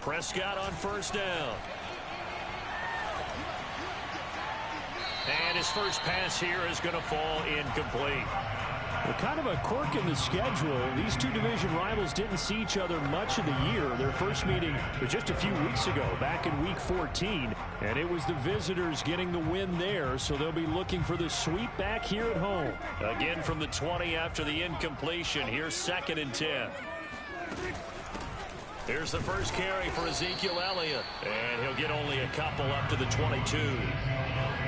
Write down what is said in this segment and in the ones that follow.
Prescott on first down. And his first pass here is going to fall incomplete. Well, kind of a quirk in the schedule. These two division rivals didn't see each other much of the year. Their first meeting was just a few weeks ago, back in Week 14. And it was the visitors getting the win there, so they'll be looking for the sweep back here at home. Again from the 20 after the incompletion. Here's 2nd and 10. Here's the first carry for Ezekiel Elliott. And he'll get only a couple up to the 22.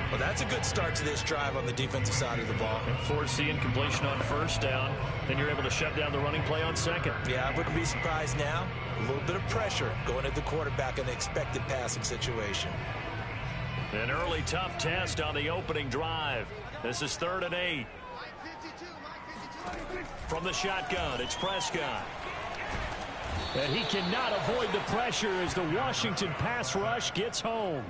Well, that's a good start to this drive on the defensive side of the ball. Force the incompletion on first down. Then you're able to shut down the running play on second. Yeah, I wouldn't be surprised now. A little bit of pressure going at the quarterback in the expected passing situation. An early tough test on the opening drive. This is 3rd and 8. From the shotgun, it's Prescott. And he cannot avoid the pressure as the Washington pass rush gets home.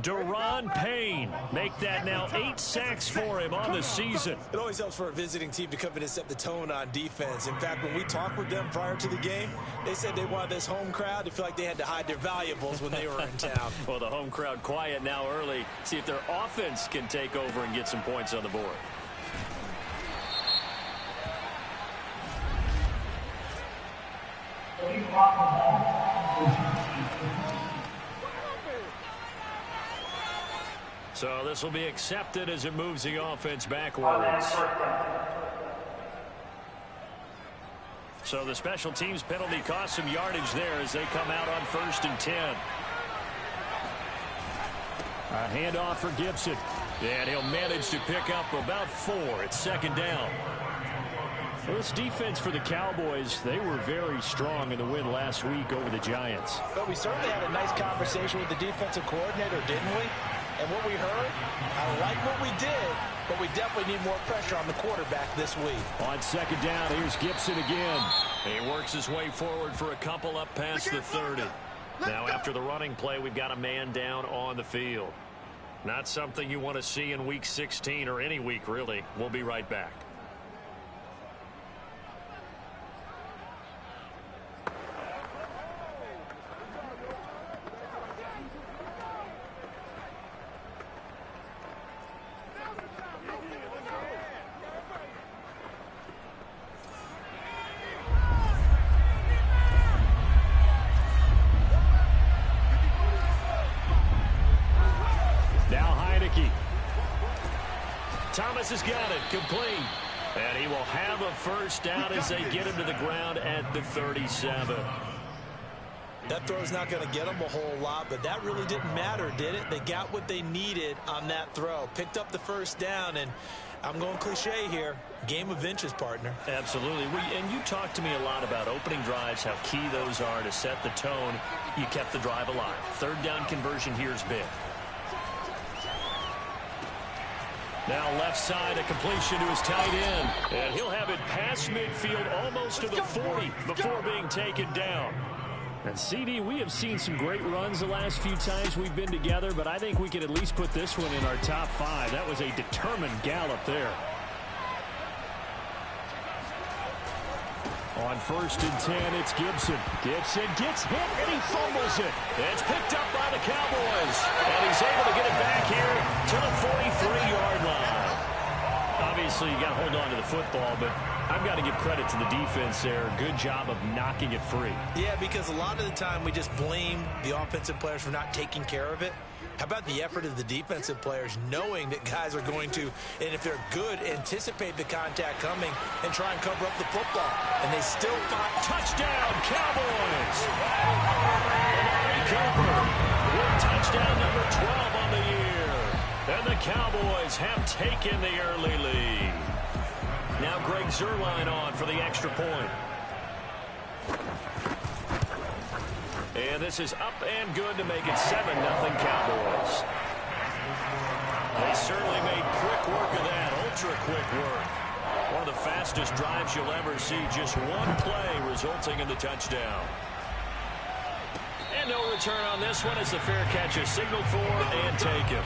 Deron Payne make that now 8 sacks for him on the season. It always helps for a visiting team to come in and set the tone on defense. In fact, when we talked with them prior to the game, they said they wanted this home crowd to feel like they had to hide their valuables when they were in town. Well, the home crowd quiet now early. See if their offense can take over and get some points on the board. So this will be accepted as it moves the offense backwards. So the special teams penalty cost some yardage there as they come out on 1st and 10. A handoff for Gibson. And he'll manage to pick up about 4. It's 2nd down. Well, this defense for the Cowboys, they were very strong in the win last week over the Giants. But we certainly had a nice conversation with the defensive coordinator, didn't we? And what we heard, I like what we did, but we definitely need more pressure on the quarterback this week. On 2nd down, here's Gibson again. He works his way forward for a couple up past the 30. Now after the running play, we've got a man down on the field. Not something you want to see in Week 16 or any week, really. We'll be right back. Thomas has got it, complete. And he will have a first down as they get him to the ground at the 37. That throw's not going to get them a whole lot, but that really didn't matter, did it? They got what they needed on that throw. Picked up the first down, and I'm going cliche here. Game of inches, partner. Absolutely. And you talked to me a lot about opening drives, how key those are to set the tone. You kept the drive alive. 3rd down conversion here is big. Now left side, a completion to his tight end. And he'll have it past midfield almost to the 40 before being taken down. And CD, we have seen some great runs the last few times we've been together, but I think we could at least put this one in our top 5. That was a determined gallop there. On 1st and 10, it's Gibson. Gibson gets hit, and he fumbles it. It's picked up by the Cowboys. And he's able to get it back here to the 43-yard line. Obviously, you got to hold on to the football, but I've got to give credit to the defense there. Good job of knocking it free. Yeah, because a lot of the time we just blame the offensive players for not taking care of it. How about the effort of the defensive players knowing that guys are going to, and if they're good, anticipate the contact coming and try and cover up the football. And they still find touchdown, Cowboys! Amari Cooper with touchdown number 12 on the year. And the Cowboys have taken the early lead. Now Greg Zuerlein on for the extra point. And this is up and good to make it 7-0 Cowboys. They certainly made quick work of that, ultra-quick work. One of the fastest drives you'll ever see, just one play resulting in the touchdown. And no return on this one as the fair catch is signaled for and taken.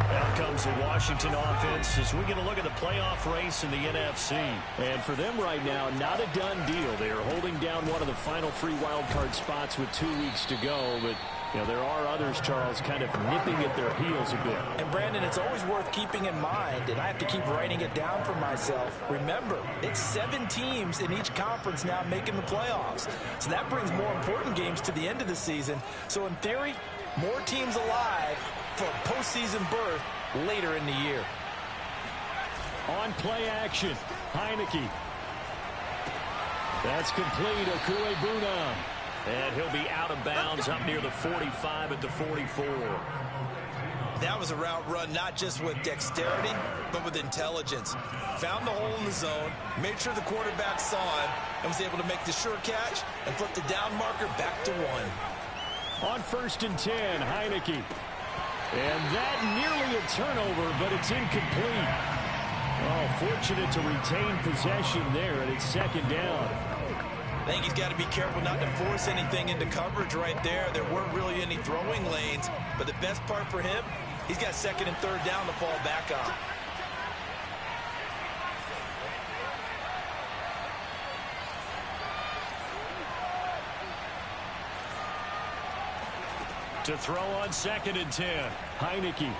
They'll comes the Washington offense as we get a look at the playoff race in the NFC. And for them right now, not a done deal. They are holding down one of the final 3 wild card spots with 2 weeks to go, but there are others, Charles, kind of nipping at their heels a bit. And, Brandon, it's always worth keeping in mind, and I have to keep writing it down for myself. Remember, it's 7 teams in each conference now making the playoffs. So that brings more important games to the end of the season. So, in theory, more teams alive for postseason berth later in the year. On play action, Heineke. That's complete. Okuebunam. And he'll be out of bounds up near the 45 at the 44. That was a route run not just with dexterity, but with intelligence. Found the hole in the zone, made sure the quarterback saw him, and was able to make the sure catch and flip the down marker back to 1. On 1st and 10, Heineke. And that nearly a turnover, but it's incomplete. Oh, fortunate to retain possession there, and it's 2nd down. I think he's got to be careful not to force anything into coverage right there. There weren't really any throwing lanes, but the best part for him, he's got 2nd and 3rd down to fall back on. To throw on 2nd and 10, Heineke.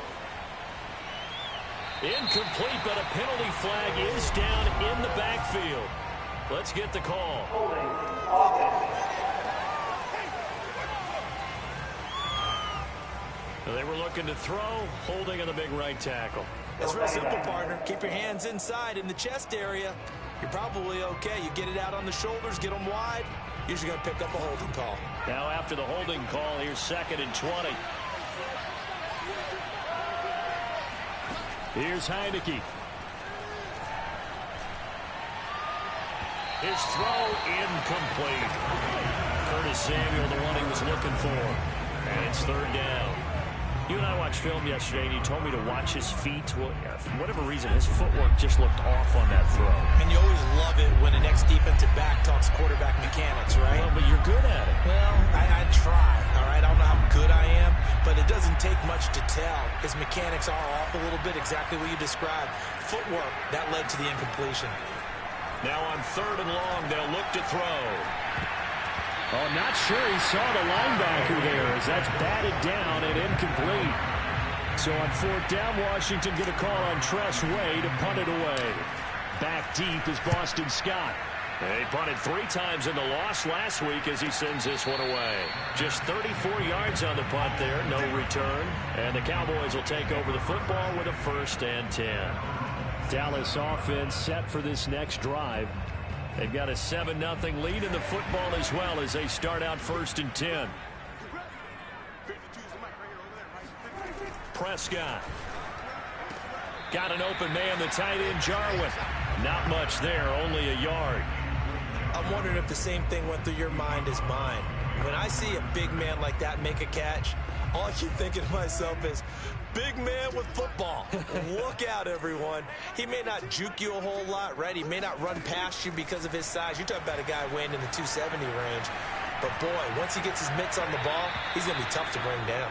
Incomplete, but a penalty flag is down in the backfield. Let's get the call. They were looking to throw, holding on the big right tackle. It's real simple, partner. Keep your hands inside in the chest area. You're probably okay. You get it out on the shoulders, get them wide. Usually going to pick up a holding call. Now after the holding call, here's 2nd and 20. Here's Heineke. His throw incomplete. Curtis Samuel, the one he was looking for. And it's 3rd down. You and I watched film yesterday, and you told me to watch his feet. Well, for whatever reason, his footwork just looked off on that throw. And you always love it when an ex-defensive back talks quarterback mechanics, right? Well, but you're good at it. Well, I try, all right? I don't know how good I am, but it doesn't take much to tell. His mechanics are off a little bit, exactly what you described. Footwork, that led to the incompletion. Now on 3rd and long, they'll look to throw. Oh, not sure he saw the linebacker there as that's batted down and incomplete. So on 4th down, Washington get a call on Tress Way to punt it away. Back deep is Boston Scott. He punted 3 times in the loss last week as he sends this one away. Just 34 yards on the punt there, no return. And the Cowboys will take over the football with a 1st and 10. Dallas offense set for this next drive. They've got a 7-0 lead in the football as well as they start out 1st and 10. Prescott. Got an open man, the tight end, Jarwin. Not much there, only a yard. I'm wondering if the same thing went through your mind as mine. When I see a big man like that make a catch, all I keep thinking to myself is, big man with football. Look out, everyone. He may not juke you a whole lot, right? He may not run past you because of his size. You're talking about a guy weighing in the 270 range. But, boy, once he gets his mitts on the ball, he's going to be tough to bring down.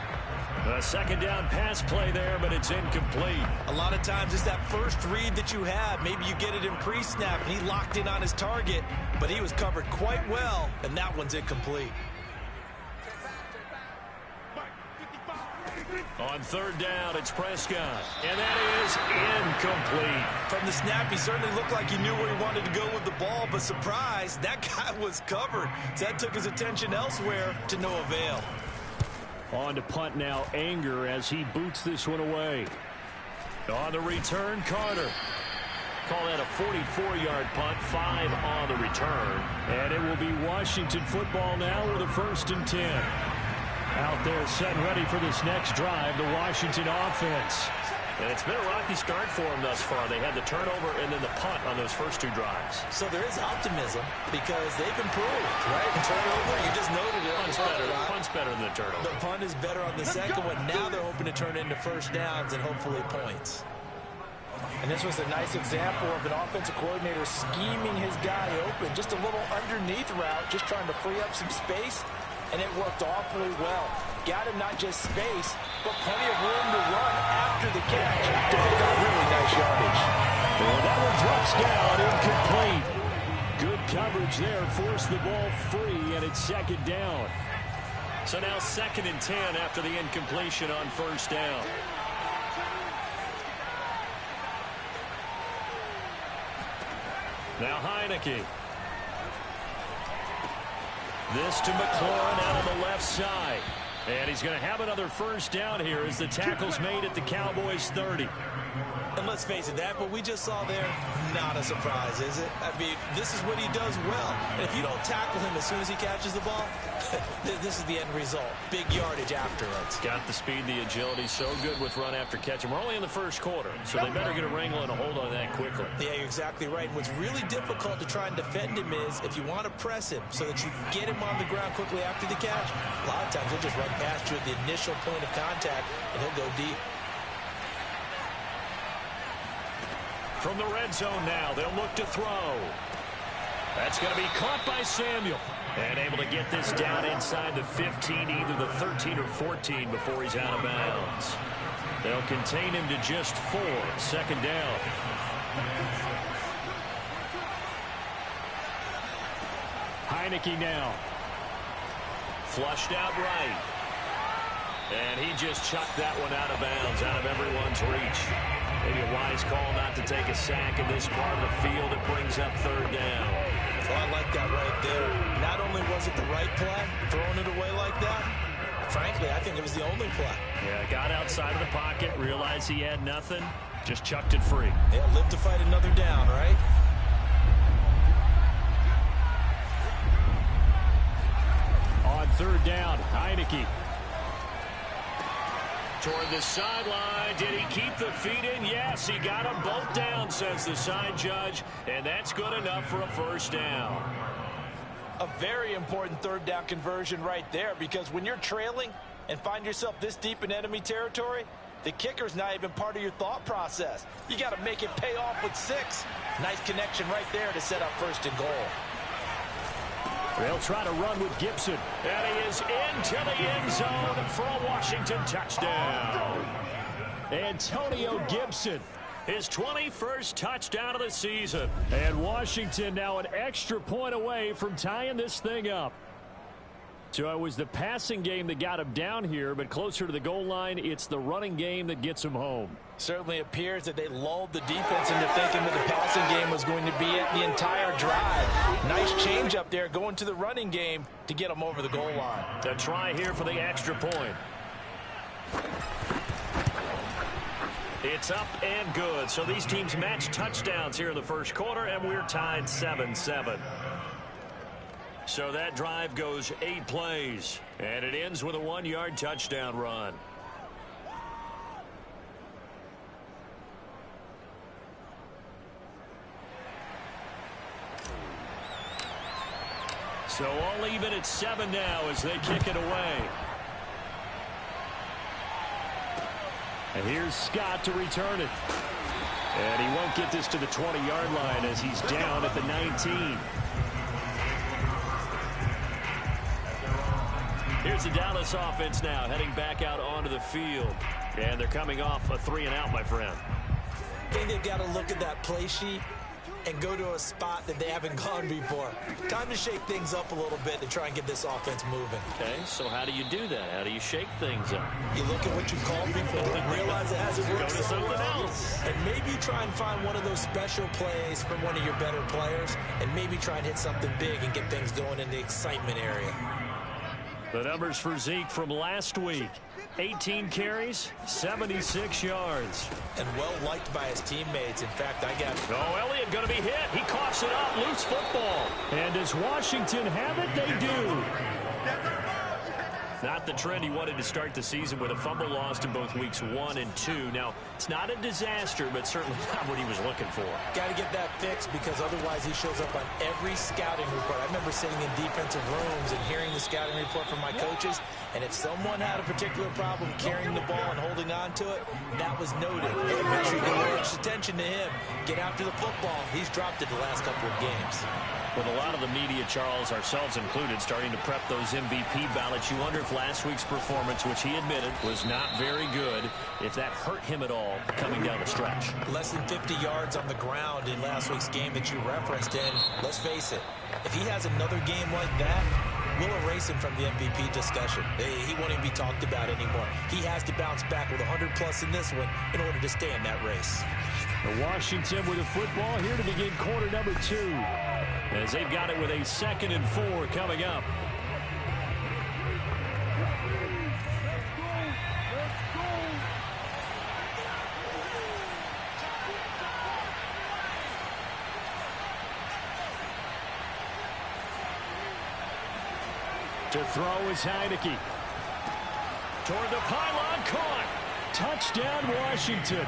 A 2nd down pass play there, but it's incomplete. A lot of times it's that first read that you have. Maybe you get it in pre-snap, and he locked in on his target, but he was covered quite well, and that one's incomplete. On 3rd down, it's Prescott. And that is incomplete. From the snap, he certainly looked like he knew where he wanted to go with the ball, but surprise, that guy was covered. So that took his attention elsewhere to no avail. On to punt now, Anger as he boots this one away. On the return, Carter. Call that a 44-yard punt, 5 on the return. And it will be Washington football now with a 1st and 10. Out there set and ready for this next drive, the Washington offense. And it's been a rocky start for them thus far. They had the turnover and then the punt on those first 2 drives. So there is optimism because they've improved, right? The turnover, you just noted it. Punt's better than the turnover. The punt is better on the second one. Now they're hoping to turn into 1st downs and hopefully points. And this was a nice example of an offensive coordinator scheming his guy open. Just a little underneath route, just trying to free up some space. And it worked awfully well. Got him not just space, but plenty of room to run after the catch to pick up really nice yardage. And that one drops down, incomplete. Good coverage there, forced the ball free, and it's second down. So now 2nd and 10 after the incompletion on first down. Now Heineke. This to McLaurin out on the left side. And he's going to have another first down here as the tackle's made at the Cowboys 30. And let's face it, that what we just saw there, not a surprise, is it? I mean, this is what he does well. And if you don't tackle him as soon as he catches the ball, this is the end result. Big yardage afterwards. Got the speed, the agility, so good with run after catch. And we're only in the first quarter, so they better get a wrangle and a hold on that quickly. Yeah, you're exactly right. And what's really difficult to try and defend him is if you want to press him so that you get him on the ground quickly after the catch, a lot of times he'll just run past you at the initial point of contact, and he'll go deep. From the red zone now, they'll look to throw. That's going to be caught by Samuel. And able to get this down inside the 15, either the 13 or 14 before he's out of bounds. They'll contain him to just 4, second down. Heineke now. Flushed out right. And he just chucked that one out of bounds, out of everyone's reach. Maybe a wise call not to take a sack in this part of the field. It brings up third down. Oh, I like that right there. Not only was it the right play, throwing it away like that, frankly, I think it was the only play. Yeah, got outside of the pocket, realized he had nothing, just chucked it free. Yeah, live to fight another down, right? On third down, Heineke. Toward the sideline. Did he keep the feet in? Yes, he got them both down, says the side judge, and that's good enough for a first down. A very important third down conversion right there, because when you're trailing and find yourself this deep in enemy territory, the kicker's not even part of your thought process. You got to make it pay off with 6. Nice connection right there to set up first and goal. They'll try to run with Gibson. And he is into the end zone for a Washington touchdown. Antonio Gibson. His 21st touchdown of the season. And Washington now an extra point away from tying this thing up. So it was the passing game that got him down here, but closer to the goal line, it's the running game that gets him home. Certainly appears that they lulled the defense into thinking that the passing game was going to be it the entire drive. Nice change up there going to the running game to get them over the goal line. A try here for the extra point. It's up and good. So these teams match touchdowns here in the first quarter, and we're tied 7-7. So that drive goes 8 plays, and it ends with a 1-yard touchdown run. So all even at 7 now as they kick it away. And here's Scott to return it. And he won't get this to the 20-yard line as he's down at the 19. Here's the Dallas offense now heading back out onto the field. And they're coming off a 3-and-out, my friend. I think they've got to look at that play sheet and go to a spot that they haven't gone before. Time to shake things up a little bit to try and get this offense moving. Okay, so how do you do that? How do you shake things up? You look at what you've called before, realize it hasn't worked. Go to something else. And maybe try and find one of those special plays from one of your better players, and maybe try and hit something big and get things going in the excitement area. The numbers for Zeke from last week. 18 carries, 76 yards. And well-liked by his teammates. In fact, I got... Oh, Elliott going to be hit. He coughs it up. Loose football. And does Washington have it? They do. Not the trend he wanted to start the season with a fumble lost in both weeks 1 and 2. Now, it's not a disaster, but certainly not what he was looking for. Got to get that fixed because otherwise he shows up on every scouting report. I remember sitting in defensive rooms and hearing the scouting report from my coaches, and if someone had a particular problem carrying the ball and holding on to it, that was noted. Hey, make sure you get more attention to him. Get after the football. He's dropped it the last couple of games. With a lot of the media, Charles, ourselves included, starting to prep those MVP ballots, you wonder if last week's performance, which he admitted was not very good, if that hurt him at all coming down the stretch. Less than 50 yards on the ground in last week's game that you referenced, and let's face it, if he has another game like that, we'll erase him from the MVP discussion. He won't even be talked about anymore. He has to bounce back with 100+ in this one in order to stay in that race. Washington with the football here to begin quarter number 2. As they've got it with a 2nd and 4 coming up. To throw is Heineke. Toward the pylon, caught. Touchdown, Washington.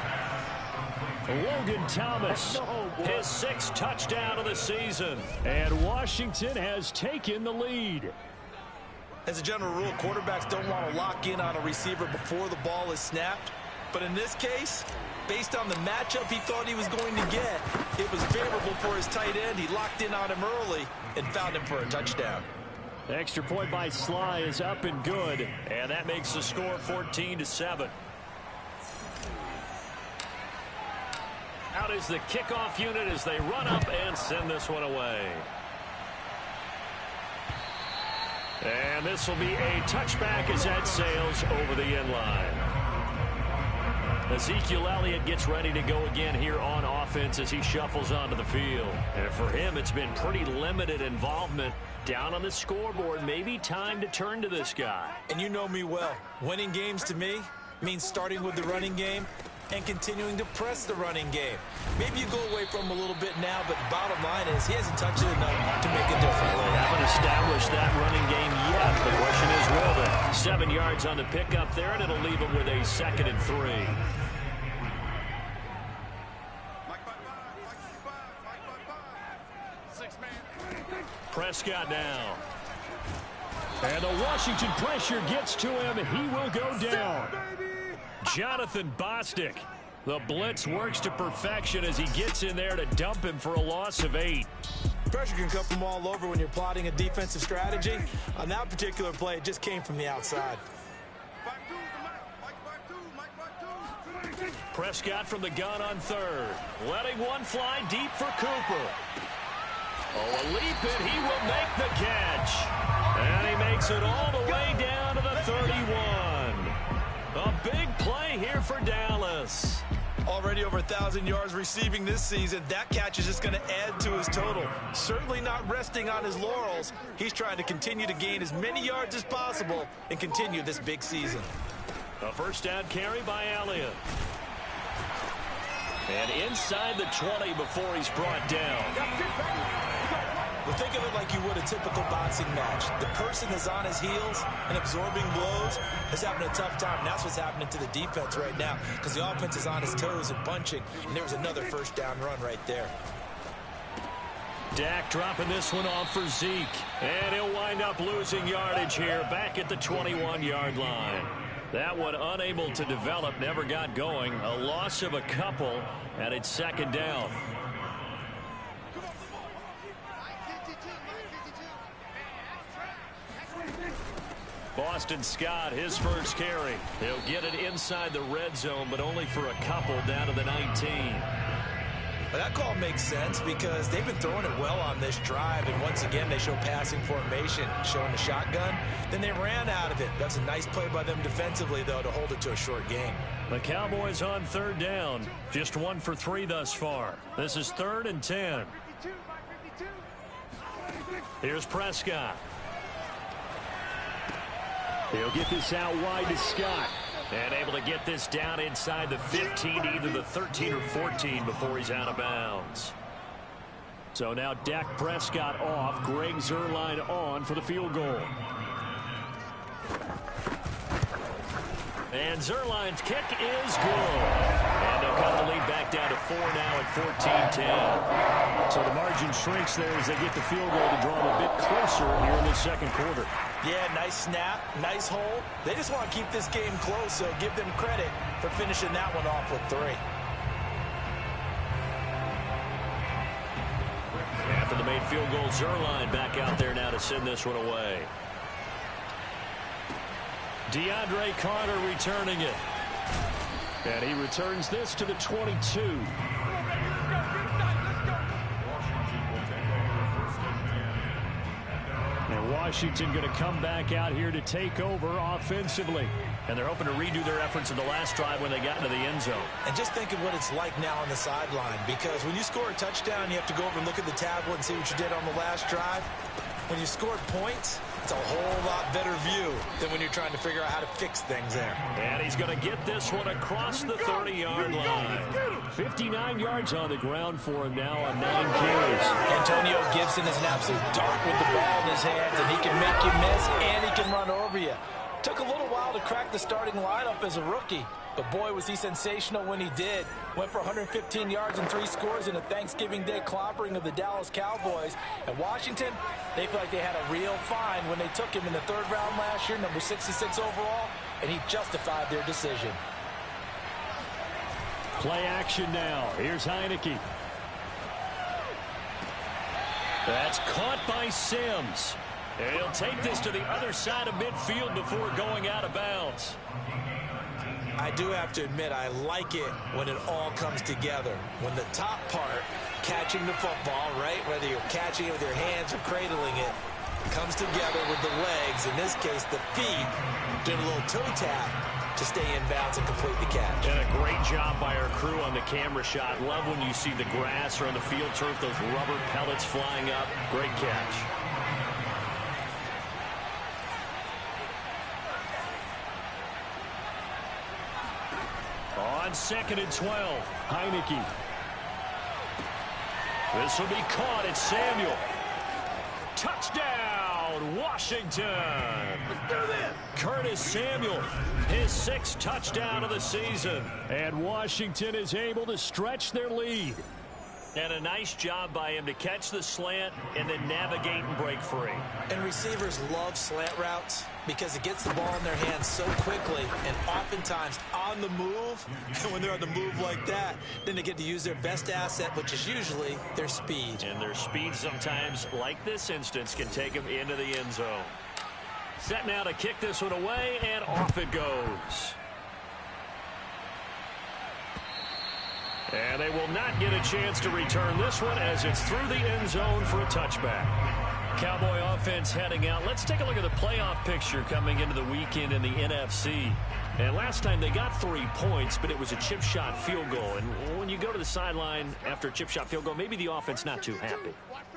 Logan Thomas, his 6th touchdown of the season. And Washington has taken the lead. As a general rule, quarterbacks don't want to lock in on a receiver before the ball is snapped. But in this case, based on the matchup he thought he was going to get, it was favorable for his tight end. He locked in on him early and found him for a touchdown. The extra point by Sly is up and good. And that makes the score 14-7. Out is the kickoff unit as they run up and send this one away. And this will be a touchback as that sails over the end line. Ezekiel Elliott gets ready to go again here on offense as he shuffles onto the field. And for him, it's been pretty limited involvement down on the scoreboard. Maybe time to turn to this guy. And you know me well. Winning games to me means starting with the running game and continuing to press the running game. Maybe you go away from him a little bit now, but the bottom line is he hasn't touched it enough to make a difference. They haven't established that running game yet. The question is, will they? 7 yards on the pickup there, and it'll leave them with a 2nd and 3. Prescott now. And the Washington pressure gets to him. He will go down. Jonathan Bostic. The blitz works to perfection as he gets in there to dump him for a loss of 8. Pressure can come from all over when you're plotting a defensive strategy. On that particular play, it just came from the outside. Prescott from the gun on 3rd. Letting one fly deep for Cooper. Oh, a leap, and he will make the catch. And he makes it all the way down to the 31. A big play here for Dallas. Already over 1,000 yards receiving this season. That catch is just going to add to his total. Certainly not resting on his laurels. He's trying to continue to gain as many yards as possible and continue this big season. A first down carry by Elliott. And inside the 20 before he's brought down. Well, think of it like you would a typical boxing match. The person is on his heels and absorbing blows is having a tough time. And that's what's happening to the defense right now because the offense is on his toes and punching. And there was another first down run right there. Dak dropping this one off for Zeke. And he'll wind up losing yardage here back at the 21-yard line. That one unable to develop, never got going. A loss of a couple, and it's 2nd down. Boston Scott, his first carry. He'll get it inside the red zone, but only for a couple down to the 19. Well, that call makes sense because they've been throwing it well on this drive, and once again they show passing formation, showing the shotgun. Then they ran out of it. That's a nice play by them defensively, though, to hold it to a short gain. The Cowboys on 3rd down. Just 1 for 3 thus far. This is 3rd and 10. Here's Prescott. He'll get this out wide to Scott. And able to get this down inside the 15, either the 13 or 14 before he's out of bounds. So now Dak Prescott off, Greg Zuerlein on for the field goal. And Zuerlein's kick is good. And they'll cut the lead back down to 4 now at 14-10. So the margin shrinks there as they get the field goal to draw them a bit closer here in the 2nd quarter. Yeah, nice snap, nice hold. They just want to keep this game close, so give them credit for finishing that one off with 3. Field goal Zerline back out there now to send this one away. DeAndre Carter returning it. And he returns this to the 22. And Washington going to come back out here to take over offensively. And they're hoping to redo their efforts in the last drive when they got into the end zone. And just think of what it's like now on the sideline, because when you score a touchdown, you have to go over and look at the tablet and see what you did on the last drive. When you scored points, it's a whole lot better view than when you're trying to figure out how to fix things there. And he's going to get this one across the 30-yard line. 59 yards on the ground for him now on 9 carries. Antonio Gibson is an absolute dart with the ball in his hands, and he can make you miss, and he can run over you. Took a little while to crack the starting lineup as a rookie, but boy, was he sensational when he did. Went for 115 yards and 3 scores in a Thanksgiving Day clobbering of the Dallas Cowboys. And Washington, they feel like they had a real find when they took him in the 3rd round last year, number 66 overall, and he justified their decision. Play action now. Here's Heineke. That's caught by Sims. And he'll take this to the other side of midfield before going out of bounds. I do have to admit, I like it when it all comes together. When the top part, catching the football, right, whether you're catching it with your hands or cradling it, comes together with the legs, in this case the feet, doing a little toe tap to stay in bounds and complete the catch. And a great job by our crew on the camera shot. Love when you see the grass or on the field turf, those rubber pellets flying up. Great catch. On 2nd and 12, Heineke. This will be caught. It's Samuel. Touchdown, Washington. Let's do this. Curtis Samuel, his 6th touchdown of the season. And Washington is able to stretch their lead. And a nice job by him to catch the slant and then navigate and break free. And receivers love slant routes because it gets the ball in their hands so quickly and oftentimes on the move. And when they're on the move like that, then they get to use their best asset, which is usually their speed. And their speed sometimes, like this instance, can take them into the end zone. Set now to kick this one away, and off it goes. And they will not get a chance to return this one as it's through the end zone for a touchback. Cowboy offense heading out. Let's take a look at the playoff picture coming into the weekend in the NFC. And last time they got 3 points, but it was a chip shot field goal. And when you go to the sideline after a chip shot field goal, maybe the offense not too happy.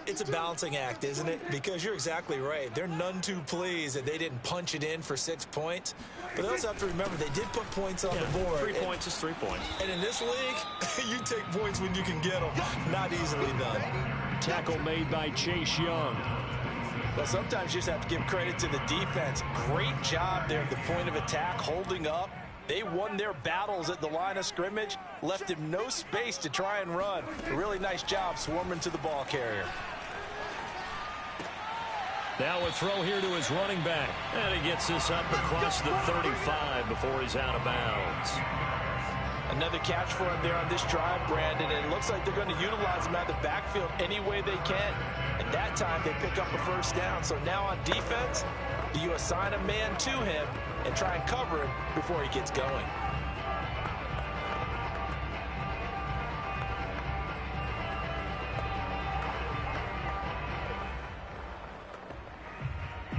It's a balancing act, isn't it? Because you're exactly right. They're none too pleased that they didn't punch it in for 6 points. But they also have to remember they did put points on the board. 3 points is 3 points. And in this league, you take points when you can get them. Not easily done. Tackle made by Chase Young. Well, sometimes you just have to give credit to the defense. Great job there at the point of attack, holding up. They won their battles at the line of scrimmage, left him no space to try and run. A really nice job swarming to the ball carrier. Now a throw here to his running back. And he gets this up across the 35 before he's out of bounds. Another catch for him there on this drive, Brandon, and it looks like they're going to utilize him out of the backfield any way they can. And that time they pick up a first down. So now on defense, do you assign a man to him and try and cover him before he gets going?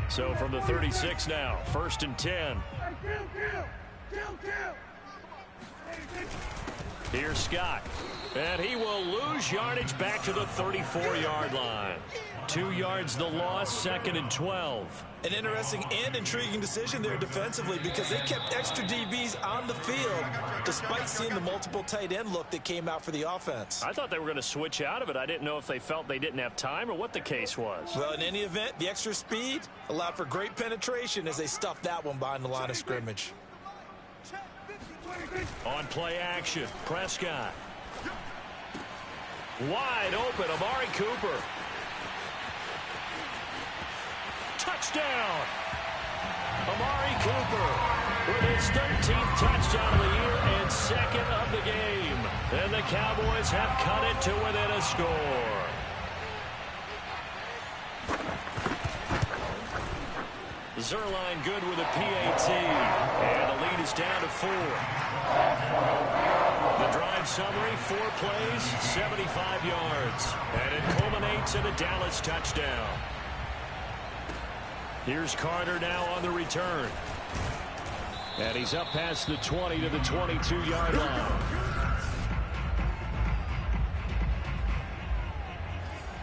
So from the 36 now, 1st and 10. Here's Scott. And he will lose yardage back to the 34-yard line. 2 yards the loss, 2nd and 12. An interesting and intriguing decision there defensively because they kept extra DBs on the field despite seeing the multiple tight end look that came out for the offense. I thought they were going to switch out of it. I didn't know if they felt they didn't have time or what the case was. Well, in any event, the extra speed allowed for great penetration as they stuffed that one behind the line of scrimmage. On play action, Prescott. Wide open, Amari Cooper. Touchdown! Amari Cooper with his 13th touchdown of the year and 2nd of the game. And the Cowboys have cut it to within a score. Zerline good with a PAT. And the lead is down to 4. The drive summary, 4 plays, 75 yards. And it culminates in a Dallas touchdown. Here's Carter now on the return. And he's up past the 20 to the 22-yard line.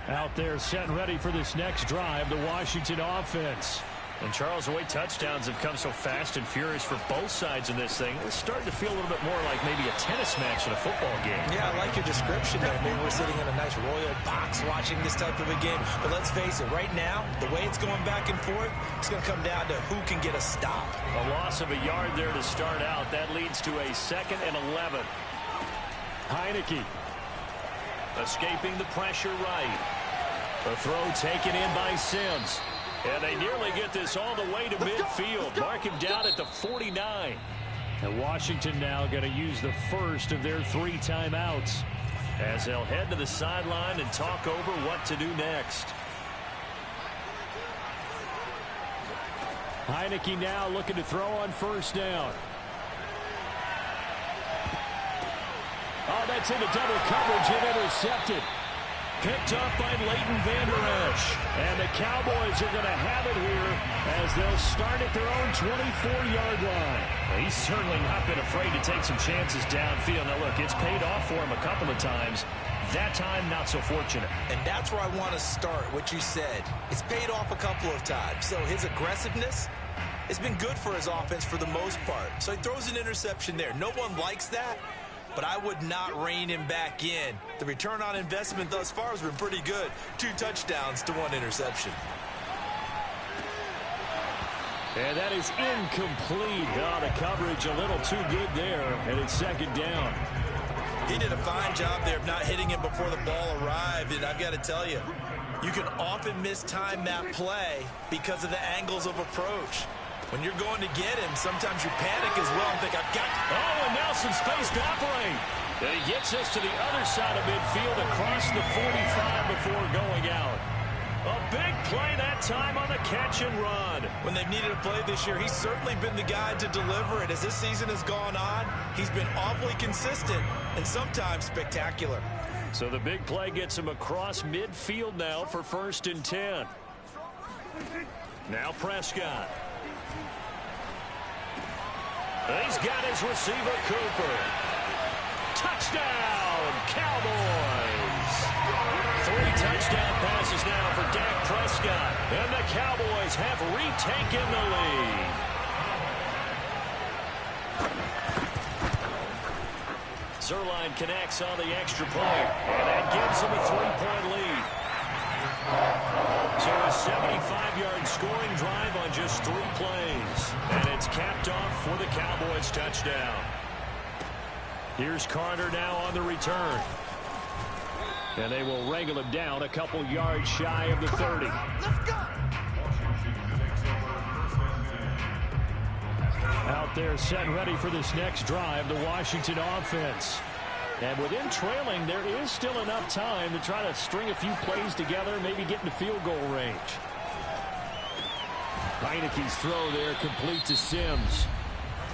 Out there set and ready for this next drive, the Washington offense. And Charles, the way touchdowns have come so fast and furious for both sides in this thing, it's starting to feel a little bit more like maybe a tennis match in a football game. Yeah, I like your description there. Maybe we're sitting in a nice royal box watching this type of a game. But let's face it, right now, the way it's going back and forth, it's going to come down to who can get a stop. A loss of a yard there to start out. That leads to a 2nd and 11. Heineke. Escaping the pressure right. The throw taken in by Sims. And they nearly get this all the way to midfield. Mark him down at the 49. And Washington now going to use the first of their 3 timeouts, as they'll head to the sideline and talk over what to do next. Heineke now looking to throw on first down. Oh, that's into double coverage and intercepted. Picked up by Leighton Vander Esch. And the Cowboys are going to have it here as they'll start at their own 24-yard line. Well, he's certainly not been afraid to take some chances downfield. Now, look, it's paid off for him a couple of times. That time, not so fortunate. And that's where I want to start, what you said. It's paid off a couple of times. So his aggressiveness, it's been good for his offense for the most part. So he throws an interception there. No one likes that. But I would not rein him back in. The return on investment thus far has been pretty good. 2 touchdowns to 1 interception. And that is incomplete. Oh, the coverage a little too good there. And it's 2nd down. He did a fine job there of not hitting him before the ball arrived. And I've got to tell you, you can often mistime that play because of the angles of approach. When you're going to get him, sometimes you panic as well and think, I've got... Oh, and now some space to operate. And he gets us to the other side of midfield across the 45 before going out. A big play that time on the catch and run. When they've needed a play this year, he's certainly been the guy to deliver it. As this season has gone on, he's been awfully consistent and sometimes spectacular. So the big play gets him across midfield now for 1st and 10. Now Prescott. He's got his receiver, Cooper. Touchdown, Cowboys. 3 touchdown passes now for Dak Prescott. And the Cowboys have retaken the lead. Zerline connects on the extra point. And that gives him a 3-point lead. So a 75-yard scoring drive on just 3 plays. And it's capped off for the Cowboys touchdown. Here's Carter now on the return. And they will wrangle him down a couple yards shy of the 30. Let's go. Out there set and ready for this next drive, the Washington offense. And within trailing, there is still enough time to try to string a few plays together, maybe get into field goal range. Heineke's throw there complete to Sims.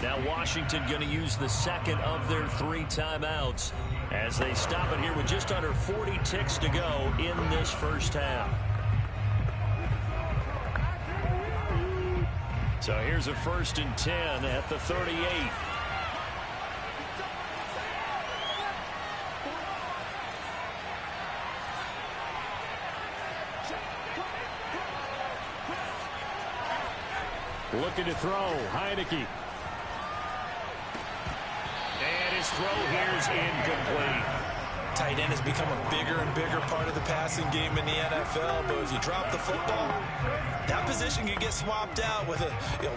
Now Washington going to use the 2nd of their 3 timeouts as they stop it here with just under 40 ticks to go in this first half. So here's a 1st and 10 at the 38. Looking to throw, Heineke. And his throw here is incomplete. Tight end has become a bigger and bigger part of the passing game in the NFL, but if you drop the football, that position can get swapped out with a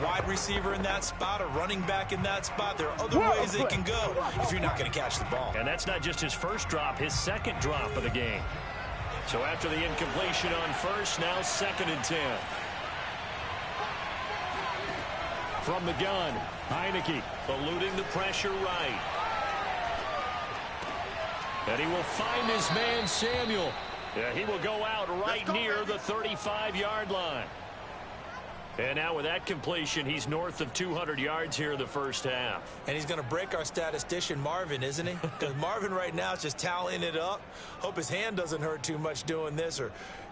wide receiver in that spot, a running back in that spot. There are other ways it can go if you're not going to catch the ball. And that's not just his first drop, his 2nd drop of the game. So after the incompletion on first, now 2nd and 10. From the gun, Heineke. Eluding the pressure right. And he will find his man, Samuel. Yeah, he will go out right near the 35-yard line. And now with that completion, he's north of 200 yards here in the first half. And he's going to break our statistician, Marvin, isn't he? Because Marvin right now is just tallying it up. Hope his hand doesn't hurt too much doing this or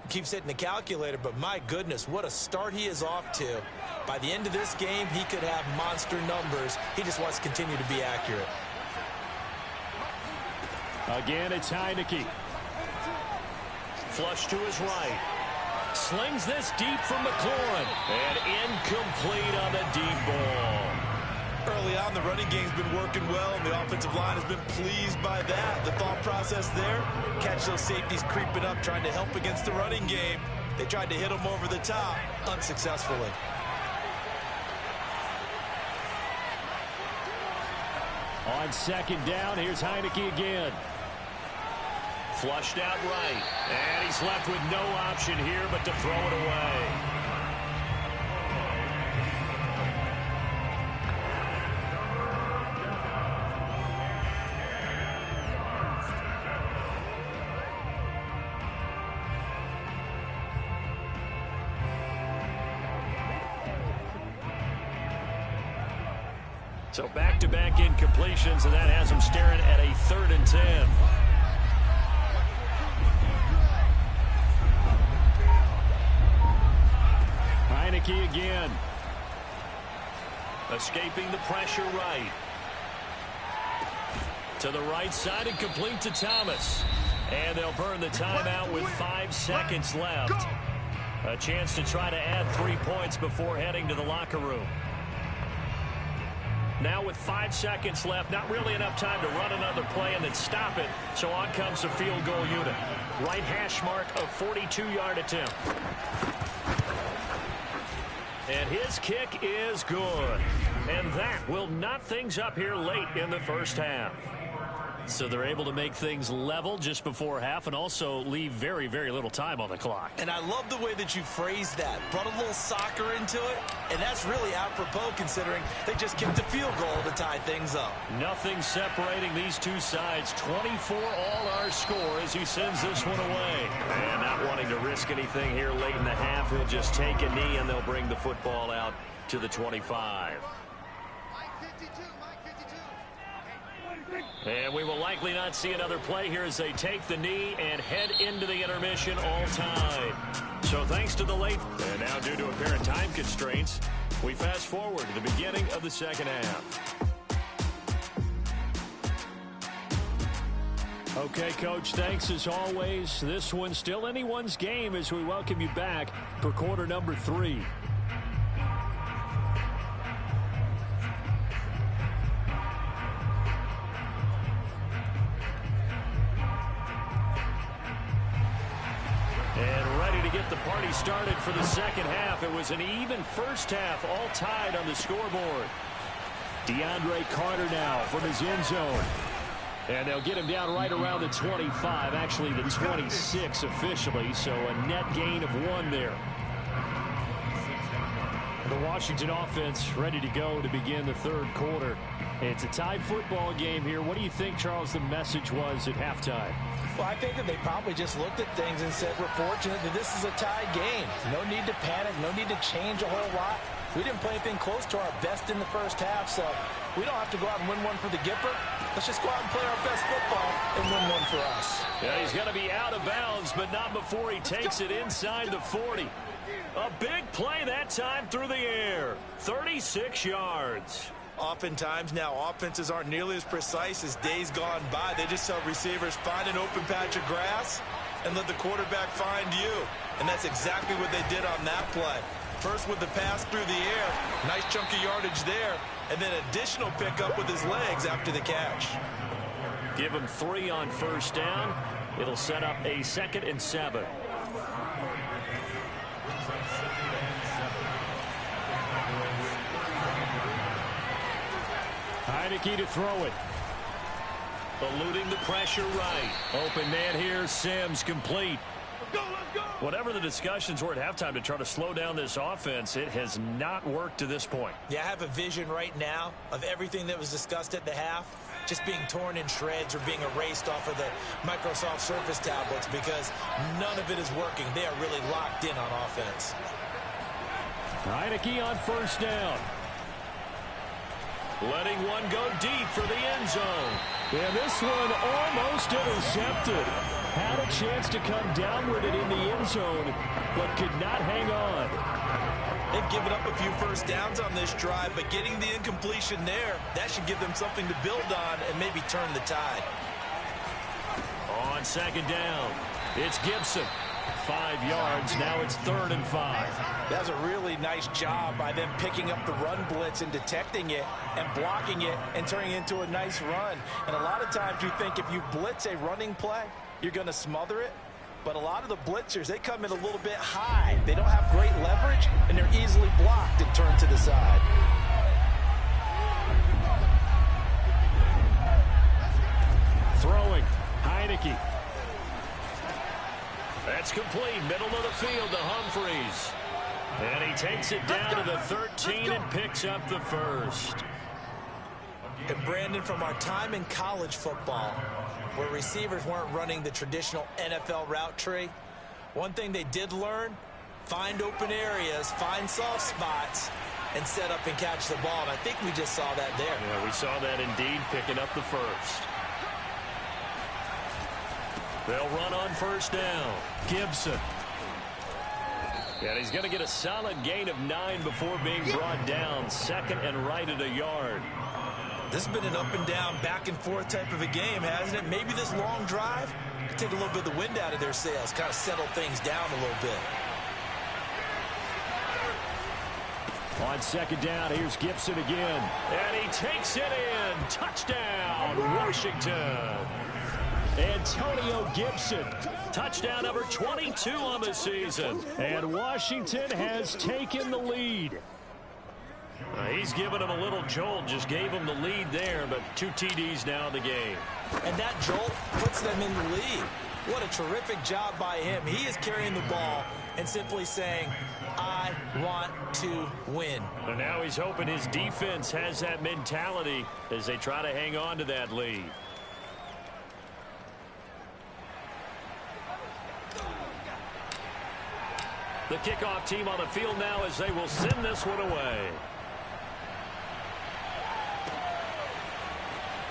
keeps hitting the calculator. But my goodness, what a start he is off to. By the end of this game, he could have monster numbers. He just wants to continue to be accurate. Again, it's Heineke. Flush to his right. Slings this deep from McLaurin. And incomplete on the deep ball. Early on, the running game's been working well, and the offensive line has been pleased by that. The thought process there, catch those safeties creeping up, trying to help against the running game. They tried to hit them over the top, unsuccessfully. On second down, here's Heineke again. Flushed out right. And he's left with no option here but to throw it away. So back-to-back incompletions, and that has him staring at a 3rd and 10. Heineke again. Escaping the pressure right. To the right side and complete to Thomas. And they'll burn the timeout with 5 seconds left. A chance to try to add 3 points before heading to the locker room. Now with 5 seconds left, not really enough time to run another play and then stop it. So on comes the field goal unit. Right hash mark of 42-yard attempt. And his kick is good. And that will knot things up here late in the first half. So they're able to make things level just before half and also leave very, very little time on the clock. And I love the way that you phrased that. Brought a little soccer into it. And that's really apropos considering they just kicked a field goal to tie things up. Nothing separating these two sides. 24 all our score as he sends this one away. And not wanting to risk anything here late in the half, he'll just take a knee and they'll bring the football out to the 25. And we will likely not see another play here as they take the knee and head into the intermission all time. So thanks to the late. And now due to apparent time constraints, we fast forward to the beginning of the second half. Okay, Coach, thanks as always. This one's still anyone's game as we welcome you back for quarter number 3. And ready to get the party started for the second half. It was an even first half, all tied on the scoreboard. DeAndre Carter now from his end zone. And they'll get him down right around the 25, actually the 26 officially, so a net gain of 1 there. The Washington offense ready to go to begin the third quarter. It's a tie football game here. What do you think, Charles, the message was at halftime? Well, I think that they probably just looked at things and said, we're fortunate that this is a tie game. No need to panic, no need to change a whole lot. We didn't play anything close to our best in the first half, so we don't have to go out and win one for the Gipper. Let's just go out and play our best football and win one for us. Yeah, he's going to be out of bounds, but not before he takes it inside the 40. A big play that time through the air. 36 yards. Oftentimes now offenses aren't nearly as precise as days gone by. They just tell receivers, find an open patch of grass and let the quarterback find you. And that's exactly what they did on that play. First with the pass through the air, nice chunk of yardage there, and then additional pickup with his legs after the catch. Give him 3 on first down. It'll set up a 2nd and 7. Heineke to throw it. Eluding the pressure right. Open man here, Sims complete. Whatever the discussions were at halftime to try to slow down this offense, it has not worked to this point. Yeah, I have a vision right now of everything that was discussed at the half just being torn in shreds or being erased off of the Microsoft Surface tablets because none of it is working. They are really locked in on offense. Heineke on first down. Letting one go deep for the end zone. And this one almost intercepted. Had a chance to come down with it in the end zone, but could not hang on. They've given up a few first downs on this drive, but getting the incompletion there, that should give them something to build on and maybe turn the tide. On second down, it's Gibson. 5 yards, now it's 3rd and 5. That was a really nice job by them picking up the run blitz and detecting it and blocking it and turning it into a nice run. And a lot of times you think if you blitz a running play, you're going to smother it. But a lot of the blitzers, they come in a little bit high. They don't have great leverage, and they're easily blocked and turned to the side. Throwing, Heineke. That's complete, middle of the field to Humphreys. And he takes it down to the 13 and picks up the first. And Brandon, from our time in college football, where receivers weren't running the traditional NFL route tree, one thing they did learn, find open areas, find soft spots, and set up and catch the ball. And I think we just saw that there. Yeah, we saw that indeed, picking up the first. They'll run on first down. Gibson. And he's going to get a solid gain of 9 before being brought down. Second and right at a yard. This has been an up and down, back and forth type of a game, hasn't it? Maybe this long drive could take a little bit of the wind out of their sails, kind of settle things down a little bit. On second down, here's Gibson again. And he takes it in. Touchdown, Washington. Antonio Gibson. Touchdown number 22 on the season. And Washington has taken the lead. He's given him a little jolt, just gave him the lead there, but 2 TDs now in the game. And that jolt puts them in the lead. What a terrific job by him. He is carrying the ball and simply saying, I want to win. And now he's hoping his defense has that mentality as they try to hang on to that lead. The kickoff team on the field now as they will send this one away.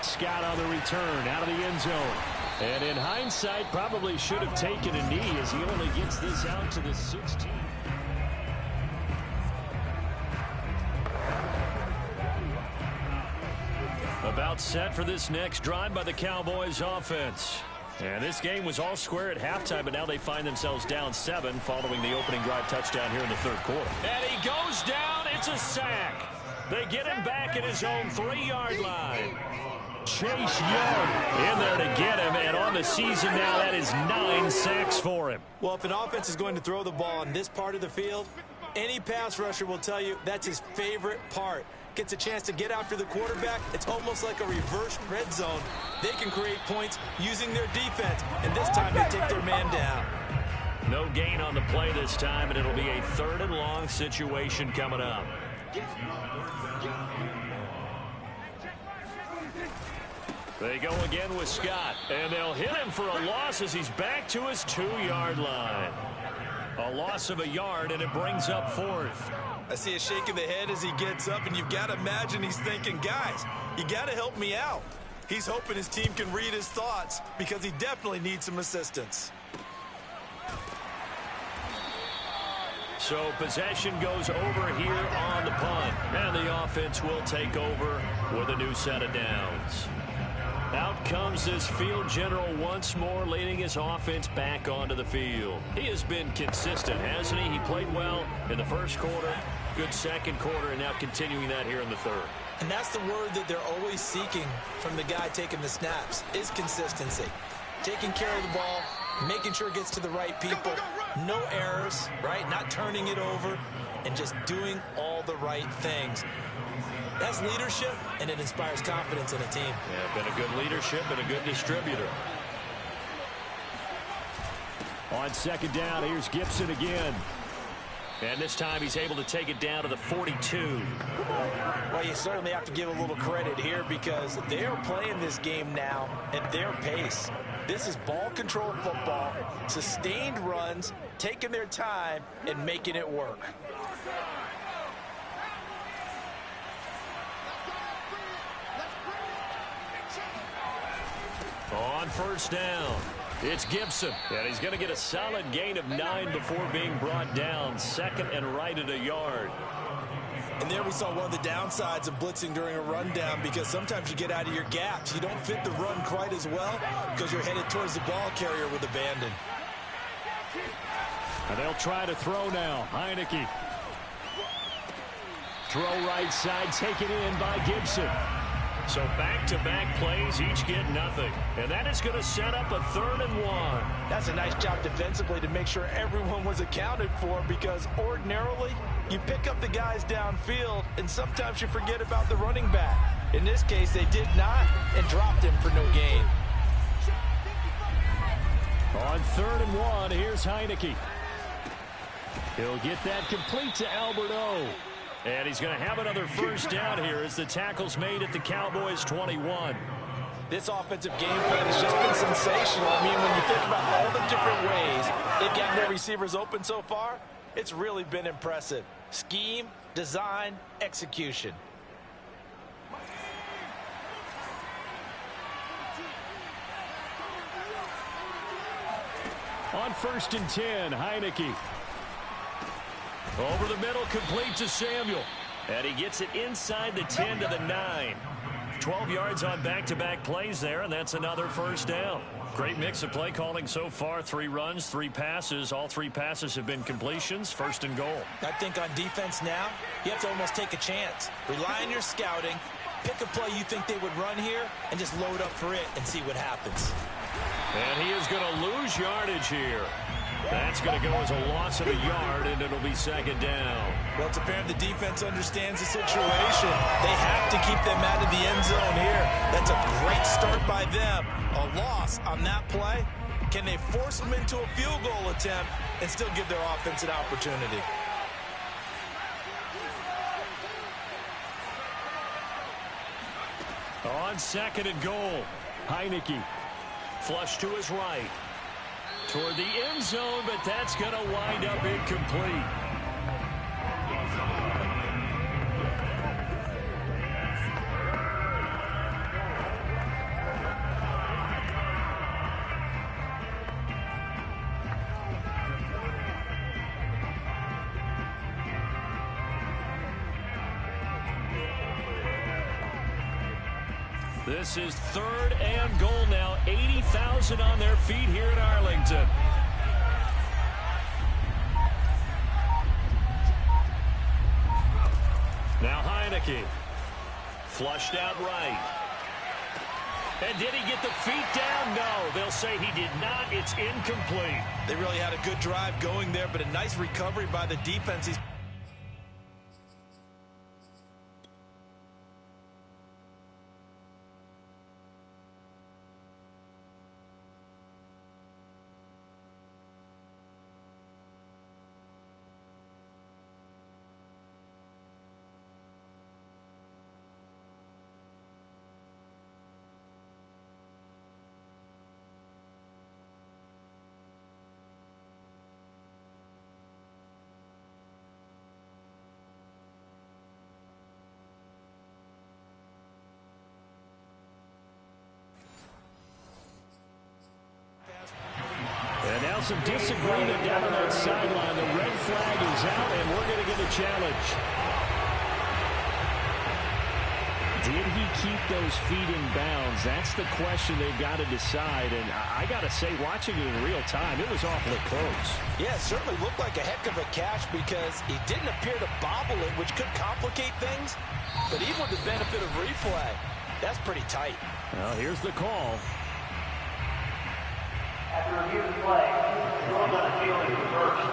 Scott on the return out of the end zone. And in hindsight, probably should have taken a knee as he only gets this out to the 16. About set for this next drive by the Cowboys offense. And this game was all square at halftime, but now they find themselves down 7 following the opening drive touchdown here in the 3rd quarter. And he goes down. It's a sack. They get him back at his own 3-yard line. Chase Young in there to get him, and on the season now, that is 9 sacks for him. Well, if an offense is going to throw the ball in this part of the field, any pass rusher will tell you that's his favorite part. Gets a chance to get after the quarterback. It's almost like a reverse red zone. They can create points using their defense, and this time they take their man down. No gain on the play this time, and it'll be a 3rd and long situation coming up. They go again with Scott, and they'll hit him for a loss as he's back to his 2-yard line. A loss of a yard, and it brings up 4th. I see a shake of the head as he gets up, and you've got to imagine he's thinking, guys, you got to help me out. He's hoping his team can read his thoughts because he definitely needs some assistance. So possession goes over here on the punt, and the offense will take over with a new set of downs. Out comes this field general once more, leading his offense back onto the field. He has been consistent, hasn't he? He played well in the 1st quarter, good 2nd quarter, and now continuing that here in the 3rd. And that's the word that they're always seeking from the guy taking the snaps, is consistency. Taking care of the ball, making sure it gets to the right people, no errors, right? Not turning it over, and just doing all the right things. That's leadership, and it inspires confidence in a team. Yeah, been a good leadership and a good distributor. On second down, here's Gibson again. And this time he's able to take it down to the 42. Well, you certainly have to give a little credit here because they are playing this game now at their pace. This is ball control football, sustained runs, taking their time, and making it work. On first down, it's Gibson. And he's going to get a solid gain of 9 before being brought down. Second and right at a yard. And there we saw one of the downsides of blitzing during a rundown, because sometimes you get out of your gaps. You don't fit the run quite as well because you're headed towards the ball carrier with abandon. And they'll try to throw now. Heineke. Throw right side, taken in by Gibson. So back-to-back plays, each get nothing. And that is going to set up a 3rd and 1. That's a nice job defensively to make sure everyone was accounted for, because ordinarily you pick up the guys downfield and sometimes you forget about the running back. In this case, they did not and dropped him for no gain. On 3rd and 1, here's Heineke. He'll get that complete to Alberto. And he's going to have another first down here as the tackle's made at the Cowboys' 21. This offensive game plan has just been sensational. I mean, when you think about all the different ways they've gotten their receivers open so far, it's really been impressive. Scheme, design, execution. On 1st and 10, Heineke. Over the middle, complete to Samuel. And he gets it inside the 10 to the 9. 12 yards on back-to-back plays there, and that's another first down. Great mix of play calling so far. 3 runs, 3 passes. All 3 passes have been completions. 1st and goal. I think on defense now, you have to almost take a chance. Rely on your scouting. Pick a play you think they would run here and just load up for it and see what happens. And he is going to lose yardage here. That's going to go as a loss of a yard, and it'll be 2nd down. Well, it's apparent the defense understands the situation. They have to keep them out of the end zone here. That's a great start by them. A loss on that play. Can they force them into a field goal attempt and still give their offense an opportunity? On 2nd and goal, Heineke. Flush to his right. Toward the end zone, but that's going to wind up incomplete. This is 3rd and goal now. 80,000 on their feet here in Arlington. Now Heineke. Flushed out right. And did he get the feet down? No. They'll say he did not. It's incomplete. They really had a good drive going there, but a nice recovery by the defense. And now some disagreement down on that sideline. The red flag is out, and we're going to get a challenge. Did he keep those feet in bounds? That's the question they've got to decide. And I got to say, watching it in real time, it was awfully close. Yeah, it certainly looked like a heck of a catch because he didn't appear to bobble it, which could complicate things. But even with the benefit of replay, that's pretty tight. Well, here's the call. After review of the play, rules on the field is reversed.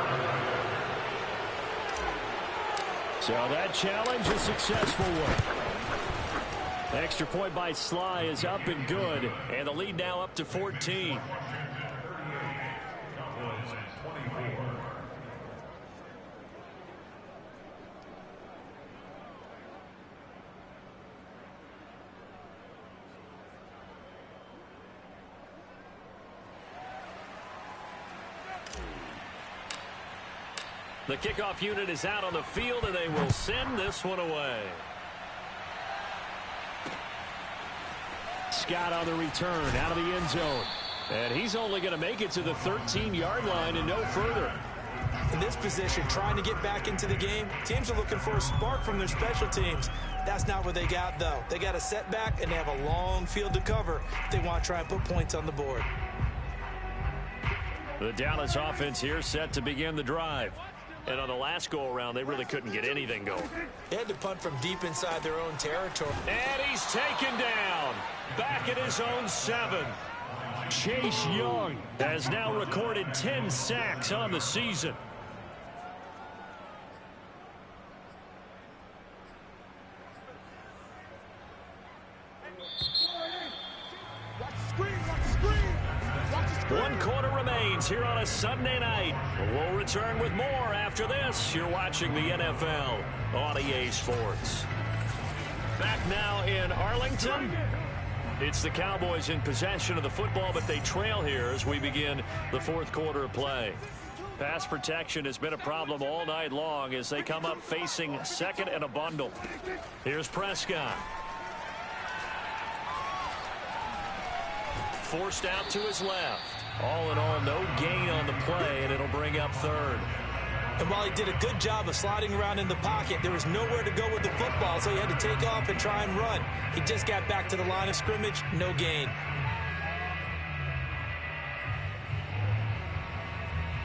So that challenge, a successful one. Extra point by Sly is up and good. And the lead now up to 14. The kickoff unit is out on the field, and they will send this one away. Prescott on the return out of the end zone. And he's only going to make it to the 13-yard line and no further. In this position, trying to get back into the game, teams are looking for a spark from their special teams. That's not what they got, though. They got a setback, and they have a long field to cover if they want to try and put points on the board. The Dallas offense here set to begin the drive. And on the last go-around, they really couldn't get anything going. They had to punt from deep inside their own territory. And he's taken down. Back at his own 7. Chase Young has now recorded 10 sacks on the season. One quarter remains here on a Sunday night. We'll return with more after this. You're watching the NFL on EA Sports. Back now in Arlington. It's the Cowboys in possession of the football, but they trail here as we begin the fourth quarter of play. Pass protection has been a problem all night long as they come up facing second and a bundle. Here's Prescott. Forced out to his left. All in all, no gain on the play, and it'll bring up third. And while he did a good job of sliding around in the pocket, there was nowhere to go with the football, so he had to take off and try and run. He just got back to the line of scrimmage, no gain.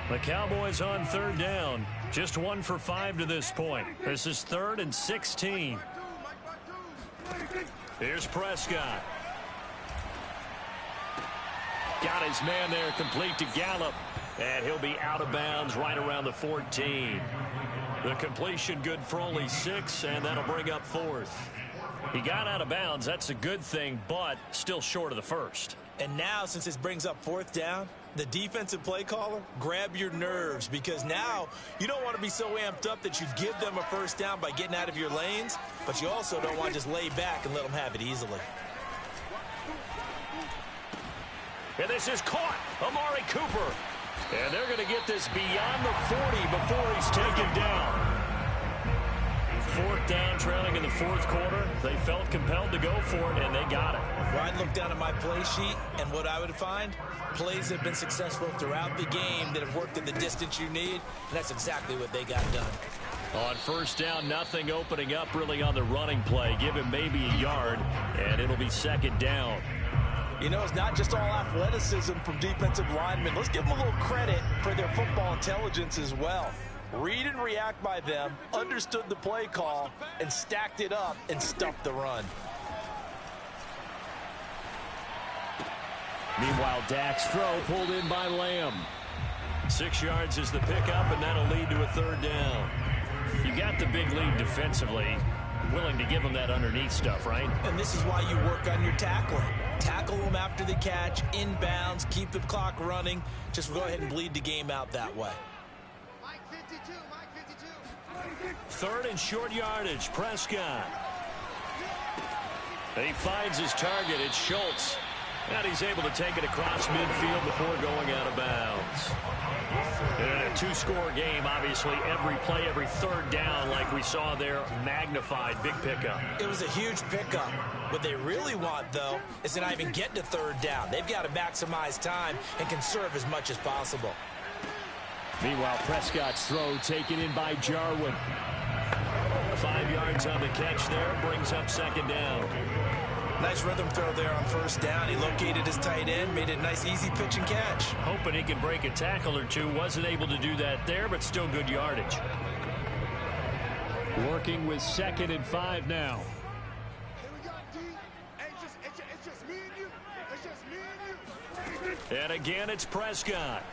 The Cowboys on third down. Just 1 for 5 to this point. This is 3rd and 16. Here's Prescott. Got his man there, complete to Gallup. And he'll be out of bounds right around the 14. The completion good for only 6, and that'll bring up 4th. He got out of bounds. That's a good thing, but still short of the first. And now, since this brings up 4th down, the defensive play caller, grab your nerves, because now you don't want to be so amped up that you give them a first down by getting out of your lanes, but you also don't want to just lay back and let them have it easily. And this is caught. Amari Cooper. And they're going to get this beyond the 40 before he's taken down. 4th down, trailing in the 4th quarter. They felt compelled to go for it, and they got it. Well, I'd look down at my play sheet, and what I would find, plays have been successful throughout the game that have worked at the distance you need, and that's exactly what they got done. On 1st down, nothing opening up really on the running play. Give him maybe a yard, and it'll be 2nd down. You know, it's not just all athleticism from defensive linemen. Let's give them a little credit for their football intelligence as well. Read and react by them, understood the play call, and stacked it up and stuffed the run. Meanwhile, Dak's throw pulled in by Lamb. 6 yards is the pickup, and that'll lead to a 3rd down. You got the big lead defensively. Willing to give them that underneath stuff, right? And this is why you work on your tackling. Tackle them after the catch, inbounds, keep the clock running. Just go ahead and bleed the game out that way. Mike 52, Mike 52. 3rd and short yardage, Prescott. He finds his target, it's Schultz. And he's able to take it across midfield before going out of bounds. In a 2-score game, obviously, every play, every 3rd down, like we saw there, magnified, big pickup. It was a huge pickup. What they really want, though, is to not even get to 3rd down. They've got to maximize time and conserve as much as possible. Meanwhile, Prescott's throw taken in by Jarwin. 5 yards on the catch there, brings up 2nd down. Nice rhythm throw there on 1st down. He located his tight end, made it a nice, easy pitch and catch. Hoping he can break a tackle or two. Wasn't able to do that there, but still good yardage. Working with 2nd and 5 now. Here we go, D. Hey, it's just me and you. It's just me and you. And again, it's Prescott.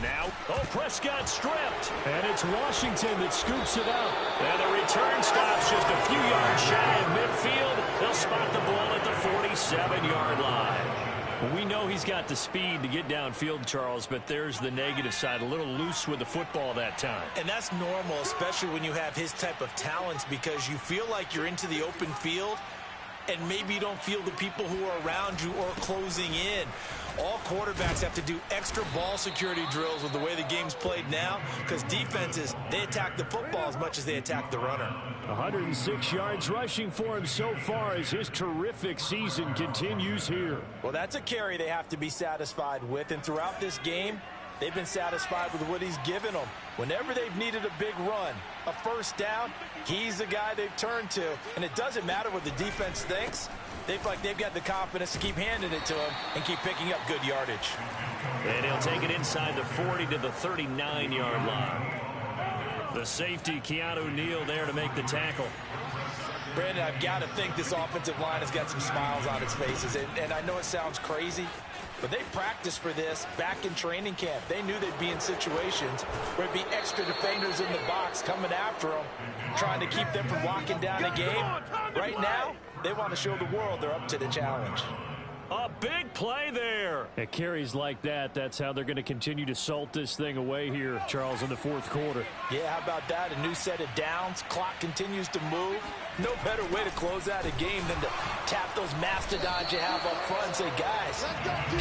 Now, Prescott stripped. And it's Washington that scoops it up. And the return stops just a few yards shy of midfield. They'll spot the ball at the 47-yard line. We know he's got the speed to get downfield, Charles, but there's the negative side. A little loose with the football that time. And that's normal, especially when you have his type of talents, because you feel like you're into the open field and maybe you don't feel the people who are around you or closing in. All quarterbacks have to do extra ball security drills with the way the game's played now, because defenses, they attack the football as much as they attack the runner. 106 yards rushing for him so far as his terrific season continues here. Well, that's a carry they have to be satisfied with, and throughout this game, they've been satisfied with what he's given them. Whenever they've needed a big run, a first down, he's the guy they've turned to. And it doesn't matter what the defense thinks. They feel like they've got the confidence to keep handing it to him and keep picking up good yardage. And he'll take it inside the 40 to the 39-yard line. The safety, Keanu Neal, there to make the tackle. Brandon, I've got to think this offensive line has got some smiles on its faces. And I know it sounds crazy, but they practiced for this back in training camp. They knew they'd be in situations where it'd be extra defenders in the box coming after them, trying to keep them from locking down the game. Right now, they want to show the world they're up to the challenge. A big play there. At carries like that, that's how they're going to continue to salt this thing away here, Charles, in the fourth quarter. Yeah, how about that? A new set of downs. Clock continues to move. No better way to close out a game than to tap those mastodons you have up front and say, guys,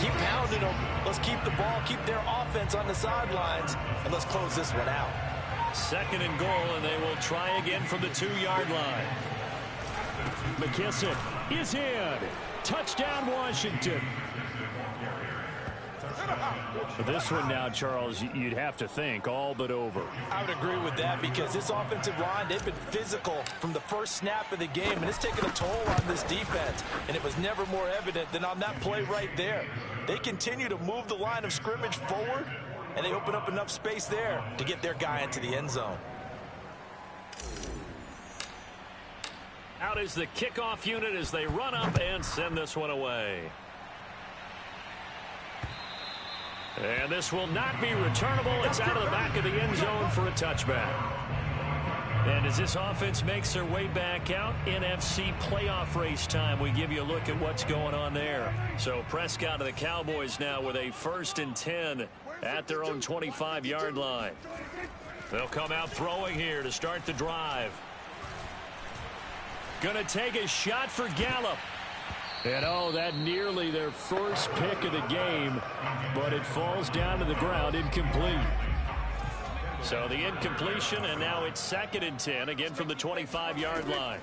keep pounding them. Let's keep the ball, keep their offense on the sidelines, and let's close this one out. 2nd and goal, and they will try again from the 2-yard line. McKissick is in. Touchdown, Washington. This one now, Charles, you'd have to think all but over. I would agree with that because this offensive line, they've been physical from the first snap of the game, and it's taken a toll on this defense, and it was never more evident than on that play right there. They continue to move the line of scrimmage forward, and they open up enough space there to get their guy into the end zone. Out is the kickoff unit as they run up and send this one away. And this will not be returnable. It's out of the back of the end zone for a touchback. And as this offense makes their way back out, NFC playoff race time, we give you a look at what's going on there. So Prescott of the Cowboys now with a 1st and 10 at their own 25-yard line. They'll come out throwing here to start the drive. Gonna take a shot for Gallup. And oh, that nearly their first pick of the game, but it falls down to the ground incomplete. So the incompletion, and now it's 2nd and 10, again from the 25-yard line.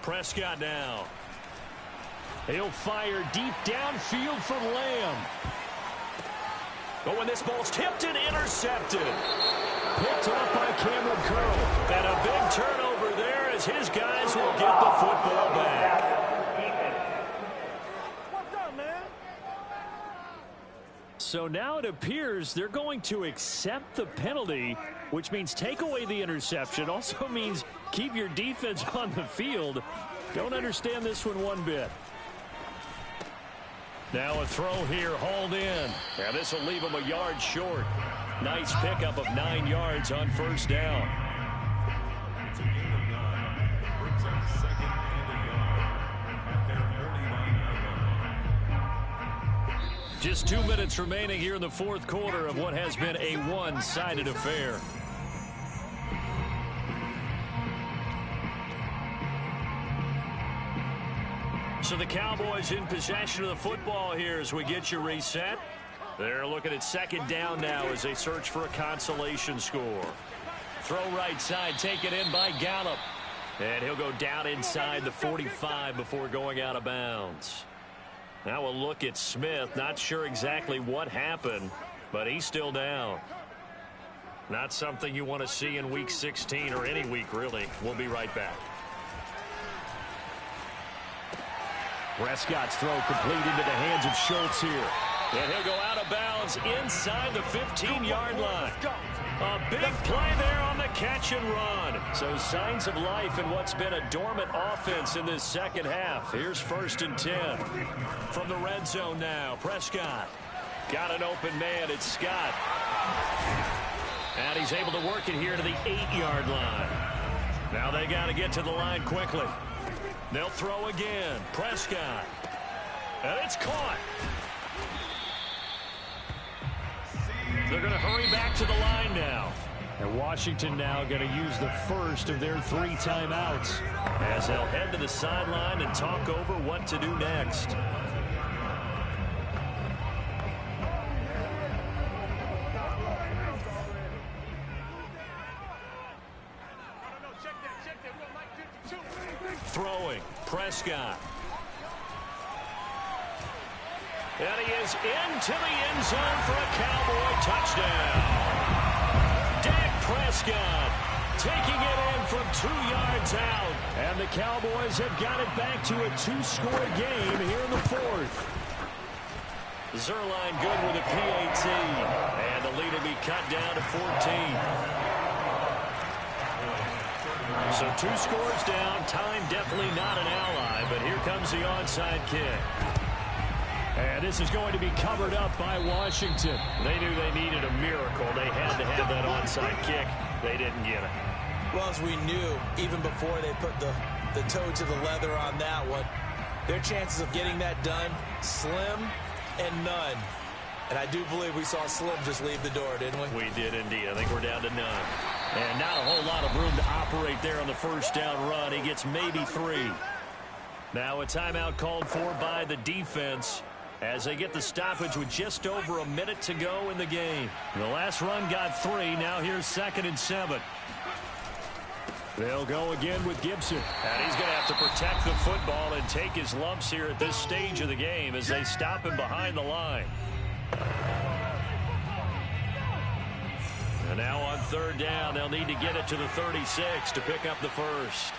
Prescott now. He'll fire deep downfield for Lamb. But when this ball's tipped and intercepted. Picked off by Cameron Curl. And a big turnover there as his guys will get the football back. So now it appears they're going to accept the penalty, which means take away the interception. Also means keep your defense on the field. Don't understand this one bit. Now a throw here, hauled in. Now this will leave him a yard short. Nice pickup of 9 yards on 1st down. Just 2 minutes remaining here in the fourth quarter of what has been a one-sided affair. So the Cowboys in possession of the football here as we get you reset. They're looking at 2nd down now as they search for a consolation score. Throw right side, taken in by Gallup. And he'll go down inside the 45 before going out of bounds. Now we'll look at Smith. Not sure exactly what happened, but he's still down. Not something you want to see in Week 16 or any week, really. We'll be right back. Prescott's throw complete into the hands of Schultz here. And he'll go out of bounds inside the 15-yard line. A big play there on the catch and run. So signs of life in what's been a dormant offense in this second half. Here's 1st and 10. From the red zone now, Prescott. Got an open man, it's Scott. And he's able to work it here to the 8-yard line. Now they got to get to the line quickly. They'll throw again. Prescott. And it's caught. They're going to hurry back to the line now. And Washington now going to use the first of their 3 timeouts. As they'll head to the sideline and talk over what to do next. throwing. Prescott. And he is into the end zone for a Cowboy touchdown. Dak Prescott taking it in from 2 yards out. And the Cowboys have got it back to a 2-score game here in the fourth. Zerline good with a PAT. And the lead will be cut down to 14. So 2 scores down. Time definitely not an ally, but here comes the onside kick. And this is going to be covered up by Washington. They knew they needed a miracle. They had to have that onside kick. They didn't get it. Well, as we knew, even before they put the toe to the leather on that one, their chances of getting that done, slim and none. And I do believe we saw Slim just leave the door, didn't we? We did indeed. I think we're down to none. And not a whole lot of room to operate there on the first down run. He gets maybe 3. Now a timeout called for by the defense as they get the stoppage with just over a minute to go in the game. The last run got 3. Now here's 2nd and 7. They'll go again with Gibson. And he's going to have to protect the football and take his lumps here at this stage of the game as they stop him behind the line. And now on 3rd down, they'll need to get it to the 36 to pick up the first.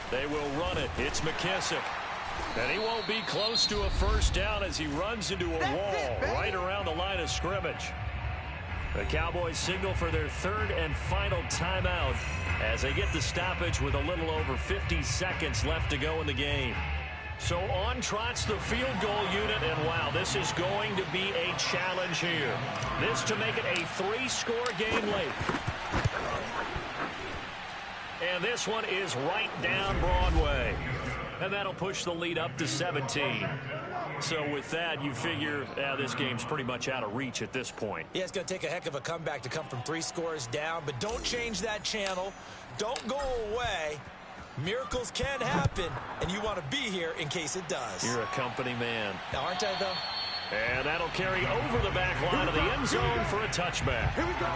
They will run it. It's McKissick. And he won't be close to a first down as he runs into a wall right around the line of scrimmage. The Cowboys signal for their 3rd and final timeout as they get the stoppage with a little over 50 seconds left to go in the game. So on trots the field goal unit, and wow, this is going to be a challenge here. This to make it a 3-score game late. And this one is right down Broadway. And that'll push the lead up to 17. So with that, you figure this game's pretty much out of reach at this point. Yeah, it's going to take a heck of a comeback to come from 3 scores down. But don't change that channel. Don't go away. Miracles can happen, and you want to be here in case it does. You're a company man. Now, aren't I, though? And that'll carry over the back line of the end zone for a touchback. Here we go.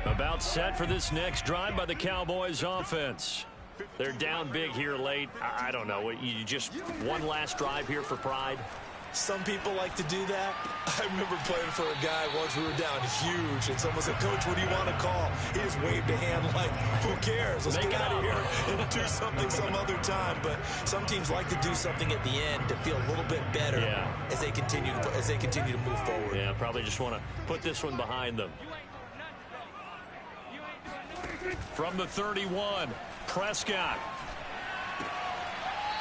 About set for this next drive by the Cowboys offense. They're down big here late. I don't know. You just one last drive here for pride? Some people like to do that. I remember playing for a guy once. We were down huge, and someone said, "Coach, what do you want to call?" He just waved a hand like, "Who cares? Let's get out of here and do something some other time." But some teams like to do something at the end to feel a little bit better as they continue to move forward. Yeah, probably just want to put this one behind them. From the 31, Prescott.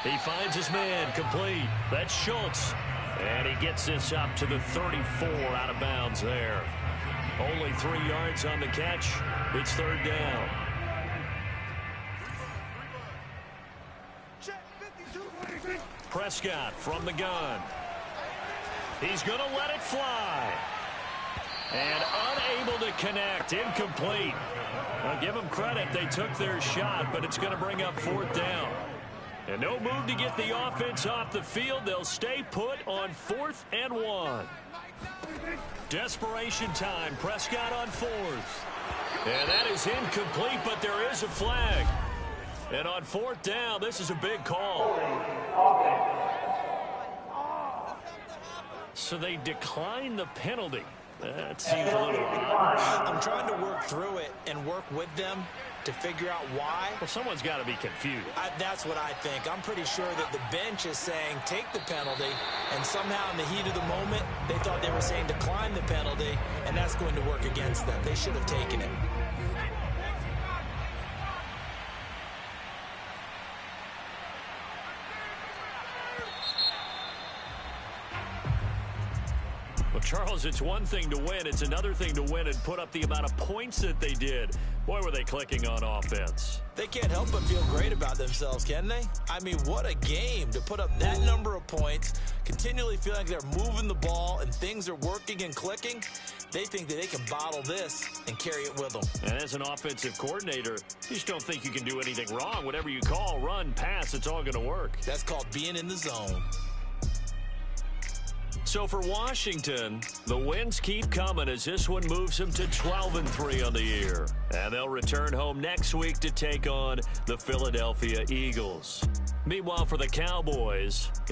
He finds his man complete. That's Schultz. And he gets this up to the 34 out of bounds there. Only 3 yards on the catch. It's 3rd down. Prescott from the gun. He's going to let it fly. And unable to connect. Incomplete. I'll give them credit. They took their shot, but it's going to bring up 4th down. And no move to get the offense off the field. They'll stay put on 4th and 1. Desperation time. Prescott on 4th. And that is incomplete, but there is a flag. And on 4th down, this is a big call. So they decline the penalty. That seems a little odd. I'm trying to work through it and work with them to figure out why. Well, someone's got to be confused. That's what I think. I'm pretty sure that the bench is saying take the penalty, and somehow in the heat of the moment, they thought they were saying decline the penalty, and that's going to work against them. They should have taken it. Charles, it's one thing to win. It's another thing to win and put up the amount of points that they did. Boy, were they clicking on offense. They can't help but feel great about themselves, can they? I mean, what a game to put up that number of points, continually feeling like they're moving the ball and things are working and clicking. They think that they can bottle this and carry it with them. And as an offensive coordinator, you just don't think you can do anything wrong. Whatever you call, run, pass, it's all going to work. That's called being in the zone. So for Washington, the wins keep coming as this one moves them to 12-3 on the year. And they'll return home next week to take on the Philadelphia Eagles. Meanwhile, for the Cowboys,